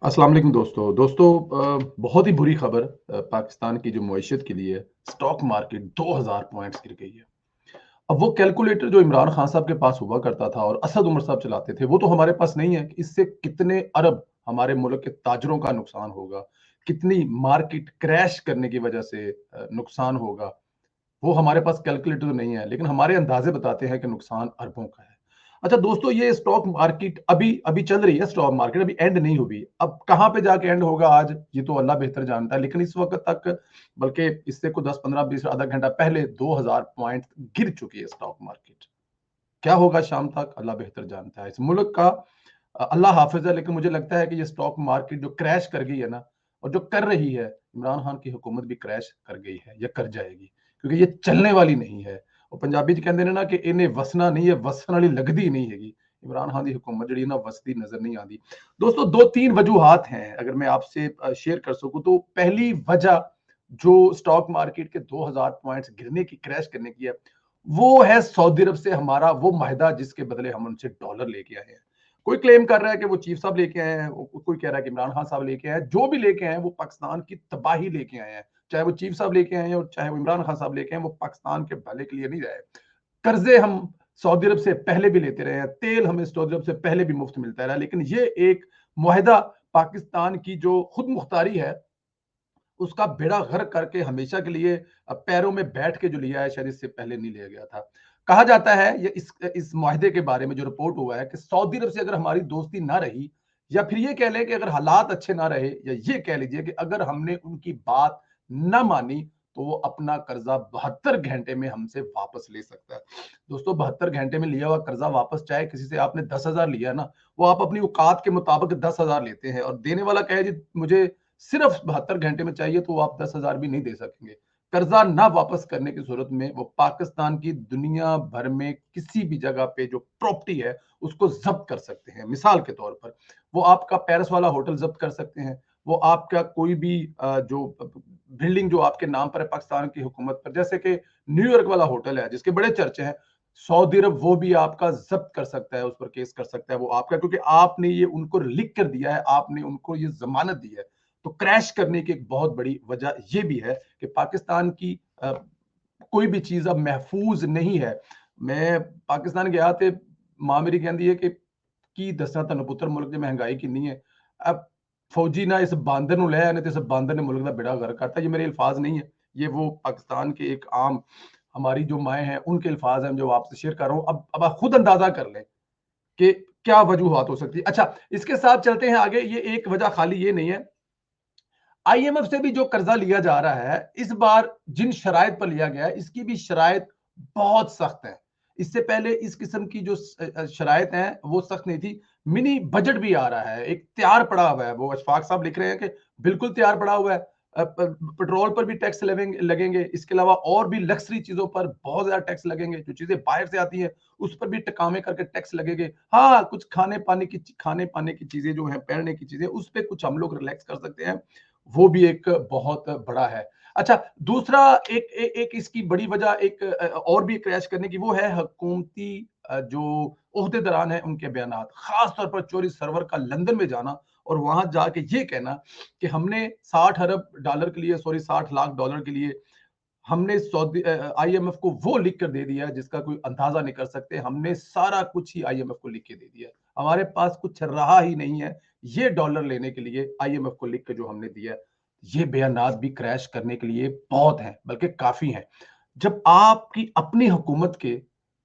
अस्सलाम वालेकुम दोस्तों बहुत ही बुरी खबर पाकिस्तान की जो मईशत के लिए स्टॉक मार्केट 2000 पॉइंट्स गिर गई है। अब वो कैलकुलेटर जो इमरान खान साहब के पास हुआ करता था और असद उमर साहब चलाते थे, वो तो हमारे पास नहीं है कि इससे कितने अरब हमारे मुल्क के ताजरों का नुकसान होगा, कितनी मार्केट क्रैश करने की वजह से नुकसान होगा। वो हमारे पास कैलकुलेटर तो नहीं है, लेकिन हमारे अंदाजे बताते हैं कि नुकसान अरबों का है। अच्छा दोस्तों, ये स्टॉक मार्केट अभी अभी चल रही है, स्टॉक मार्केट अभी एंड नहीं हुई। अब कहाँ पे जाके एंड होगा आज, ये तो अल्लाह बेहतर जानता है, लेकिन इस वक्त तक, बल्कि इससे को 10 15 20 आधा घंटा पहले 2000 पॉइंट गिर चुकी है स्टॉक मार्केट। क्या होगा शाम तक, अल्लाह बेहतर जानता है। इस मुल्क का अल्लाह हाफिज है, लेकिन मुझे लगता है कि ये स्टॉक मार्केट जो क्रैश कर गई है ना, और जो कर रही है, इमरान खान की हुकूमत भी क्रैश कर गई है या कर जाएगी, क्योंकि ये चलने वाली नहीं है। और पंजाबी च कहते हैं ना कि इन्हें वसना नहीं है, वसन वाली लगती ही नहीं हैगी। इमरान खान की हुकूमत जी ना वसती नजर नहीं आती। दोस्तों, दो तीन वजूहात हैं, अगर मैं आपसे शेयर कर सकूं तो पहली वजह जो स्टॉक मार्केट के 2000 पॉइंट्स गिरने की, क्रैश करने की है, वो है सऊदी अरब से हमारा वो माहिदा जिसके बदले हम उनसे डॉलर लेके आए हैं। कोई क्लेम कर रहा है कि वो चीफ साहब लेके आए हैं, कोई कह रहा है कि इमरान खान साहब लेके आए हैं। जो भी लेके आए हैं वो पाकिस्तान की तबाही लेके आए हैं। चाहे वो चीफ साहब लेके आए हैं और चाहे वो इमरान खान साहब लेके आए हैं, वो पाकिस्तान के भले के लिए नहीं रहे। कर्जे हम सऊदी अरब से पहले भी लेते रहे हैं, तेल हमें सऊदी अरब से पहले भी मुफ्त मिलता रहा, लेकिन ये एक मुआहदा पाकिस्तान की जो खुद मुख्तारी है, उसका बेड़ा गर्क करके हमेशा के लिए पैरों में बैठ के जो लिया है, शायद इससे पहले नहीं लिया गया था। कहा जाता है, ये इस मुआहदे के बारे में जो रिपोर्ट हुआ है, कि सऊदी अरब से अगर हमारी दोस्ती ना रही, या फिर ये कह लें कि अगर हालात अच्छे ना रहे, या ये कह लीजिए कि अगर हमने उनकी बात ना मानी, तो वो अपना कर्जा 72 घंटे में हमसे वापस ले सकता है। दोस्तों, 72 घंटे में लिया हुआ कर्जा वापस, चाहे किसी से आपने 10,000 लिया ना, वो आप अपनी औकात के मुताबिक 10,000 लेते हैं, और देने वाला कहे जी मुझे सिर्फ 72 घंटे में चाहिए, तो वो आप 10,000 भी नहीं दे सकेंगे। कर्जा ना वापस करने की सूरत में वो पाकिस्तान की दुनिया भर में किसी भी जगह पे जो प्रॉपर्टी है, उसको जब्त कर सकते हैं। मिसाल के तौर पर वो आपका पेरिस वाला होटल जब्त कर सकते हैं, वो आपका कोई भी जो बिल्डिंग जो आपके नाम पर है पाकिस्तान की हुकूमत पर, जैसे कि न्यूयॉर्क वाला होटल है जिसके बड़े चर्चे हैं, सऊदी अरब वो भी आपका जब्त कर सकता है, उस पर केस कर सकता है वो आपका, क्योंकि आपने ये उनको लिख कर दिया है, आपने उनको ये जमानत दी है। तो क्रैश करने की एक बहुत बड़ी वजह यह भी है कि पाकिस्तान की कोई भी चीज अब महफूज नहीं है। मैं पाकिस्तान गया थे, मां मेरी कहती है कि दसा तेन पुत्र मुल्क की महंगाई किन्नी है। अब फौजी ना इस बांदर नु ले आने, तो इस बांदर ने मुल्क का बेड़ा गर्क करता। ये मेरे अल्फाज नहीं है, ये वो पाकिस्तान के एक आम हमारी जो माएँ हैं उनके अल्फाज हैं जो आपसे शेयर कर रहा हूँ। अब आप खुद अंदाजा कर लें कि क्या वजूहत हो सकती है। अच्छा, इसके साथ चलते हैं आगे। ये एक वजह खाली ये नहीं है, आईएमएफ से भी जो कर्जा लिया जा रहा है, इस बार जिन शराइत पर लिया गया है, इसकी भी शराइत बहुत सख्त है। इससे पहले इस किस्म की जो शराइत हैं, वो सख्त नहीं थी। मिनी बजट भी आ रहा है, एक तैयार पड़ा हुआ है। वो अशफाक साहब लिख रहे हैं कि बिल्कुल तैयार पड़ा हुआ है। पेट्रोल पर भी टैक्स लगेंगे, इसके अलावा और भी लग्जरी चीजों पर बहुत ज्यादा टैक्स लगेंगे। जो चीजें बाहर से आती हैं, उस पर भी टकामे करके टैक्स लगेंगे। हाँ, कुछ खाने पाने की चीजें जो है, पहनने की चीजें, उस पर कुछ हम लोग रिलैक्स कर सकते हैं। वो भी एक बहुत बड़ा है। अच्छा, दूसरा एक इसकी बड़ी वजह एक और भी क्रैश करने की, वो है हुकूमती जो ओहदेदारान है उनके बयानात। खास तौर पर चोरी सर्वर का लंदन में जाना और वहां जाके ये कहना कि हमने 60 अरब डॉलर के लिए, सॉरी 60 लाख डॉलर के लिए, हमने सऊदी आईएमएफ को वो लिख कर दे दिया है जिसका कोई अंदाजा नहीं कर सकते। हमने सारा कुछ ही आईएमएफ को लिख के दे दिया है, हमारे पास कुछ रहा ही नहीं है ये डॉलर लेने के लिए आईएमएफ को लिख के जो हमने दिया है। ये बयानात भी क्रैश करने के लिए बहुत हैं, बल्कि काफी हैं। जब आपकी अपनी हुकूमत के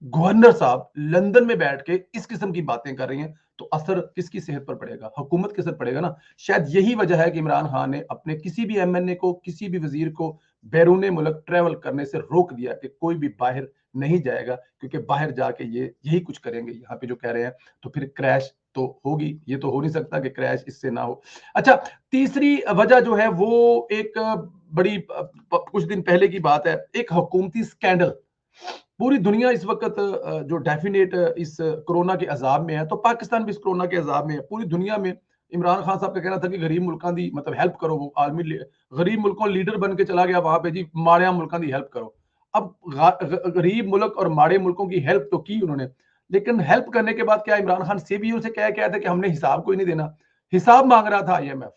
गवर्नर साहब लंदन में बैठ के इस किस्म की बातें कर रही हैं, तो असर किसकी सेहत पर पड़ेगा? हुकूमत के असर पड़ेगा ना। शायद यही वजह है कि इमरान खान ने अपने किसी भी एमएनए को, किसी भी वजीर को बैरून मुल्क ट्रैवल करने से रोक दिया कि कोई भी बाहर नहीं जाएगा, क्योंकि बाहर जाके ये यही कुछ करेंगे यहाँ पे जो कह रहे हैं, तो फिर क्रैश तो होगी। ये तो हो नहीं सकता कि क्रैश इससे ना हो। अच्छा, तीसरी वजह जो है वो एक बड़ी कुछ दिन पहले की बात है, एक हुकूमती स्कैंडल। पूरी दुनिया इस वक्त जो डेफिनेट इस कोरोना के अजाब में है, तो पाकिस्तान भी इस कोरोना के अजाब में है। पूरी दुनिया में इमरान खान साहब का कहना था कि गरीब मुल्कों की मतलब हेल्प करो। वो आलमी गरीब मुल्कों लीडर बन के चला गया वहां पे जी, माड़िया मुल्कों की हेल्प करो। अब गरीब मुल्क और माड़े मुल्कों की हेल्प तो की उन्होंने, लेकिन हेल्प करने के बाद क्या इमरान खान से भी उनसे क्या कहता है कि हमने हिसाब कोई नहीं देना। हिसाब मांग रहा था आईएमएफ,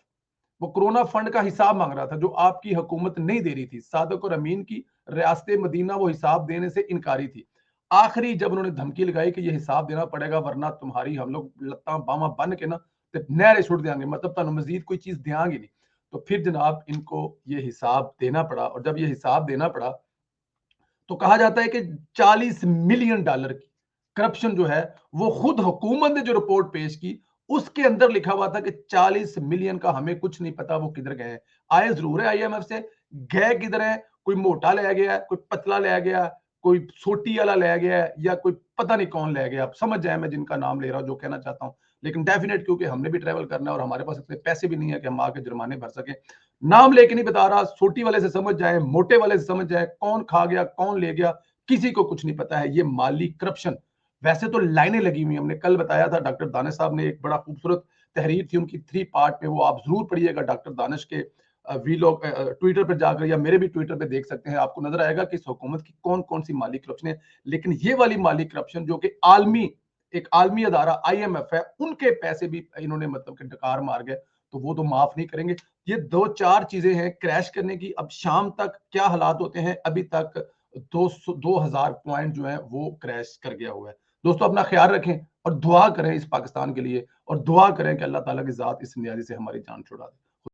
वो कोरोना फंड का हिसाब मांग रहा था जो आपकी हुकूमत नहीं दे रही थी। सादक और अमीन की रियासत मदीना वो हिसाब देने से इनकारी थी। आखिरी जब उन्होंने धमकी लगाई कि ये हिसाब देना पड़ेगा वरना तुम्हारी हम लोग लत्ता बामा बन के ना ते नहरे छुट देंगे, मतलब तुम मजीद कोई चीज देंगे नहीं। तो फिर जनाब इनको ये हिसाब देना पड़ा, और जब ये हिसाब देना पड़ा तो कहा जाता है कि 40 मिलियन डॉलर की करप्शन जो है वो खुद हुकूमत ने जो रिपोर्ट पेश की उसके अंदर लिखा हुआ था कि 40 मिलियन का हमें कुछ नहीं पता वो किधर गए हैं। आए जरूर है आईएमएफ से, गए किधर है, कोई मोटा ले गया है, कोई पतला ले गया है, कोई सोटी वाला ले गया है, या कोई पता नहीं कौन ले गया। आप समझ जाए मैं जिनका नाम ले रहा हूं, जो कहना चाहता हूं। लेकिन डेफिनेट क्योंकि हमने भी ट्रेवल करना है और हमारे पास इतने पैसे भी नहीं है कि हम आके जुर्माने भर सके। नाम लेके नहीं बता रहा, सोटी वाले से समझ जाए, मोटे वाले से समझ जाए, कौन खा गया कौन ले गया किसी को कुछ नहीं पता है। ये माली करप्शन, वैसे तो लाइनें लगी हुई, हमने कल बताया था, डॉक्टर दानिश साहब ने एक बड़ा खूबसूरत तहरीर थी उनकी 3 पार्ट में, वो आप जरूर पढ़िएगा। डॉक्टर दानिश के वीलॉग ट्विटर पर जाकर या मेरे भी ट्विटर पे देख सकते हैं, आपको नजर आएगा कि इस हुकूमत की कौन कौन सी माली करप्शन है। लेकिन ये वाली माली करप्शन जो कि आलमी, एक आलमी अदारा आईएमएफ है, उनके पैसे भी इन्होंने मतलब कि डकार मार गए, तो वो तो माफ नहीं करेंगे। ये 2-4 चीजें हैं क्रैश करने की। अब शाम तक क्या हालात होते हैं, अभी तक 2000 पॉइंट जो है वो क्रैश कर गया हुआ है। दोस्तों अपना ख्याल रखें और दुआ करें इस पाकिस्तान के लिए, और दुआ करें कि अल्लाह ताला की जात इस न्याजी से हमारी जान छुड़ा दे।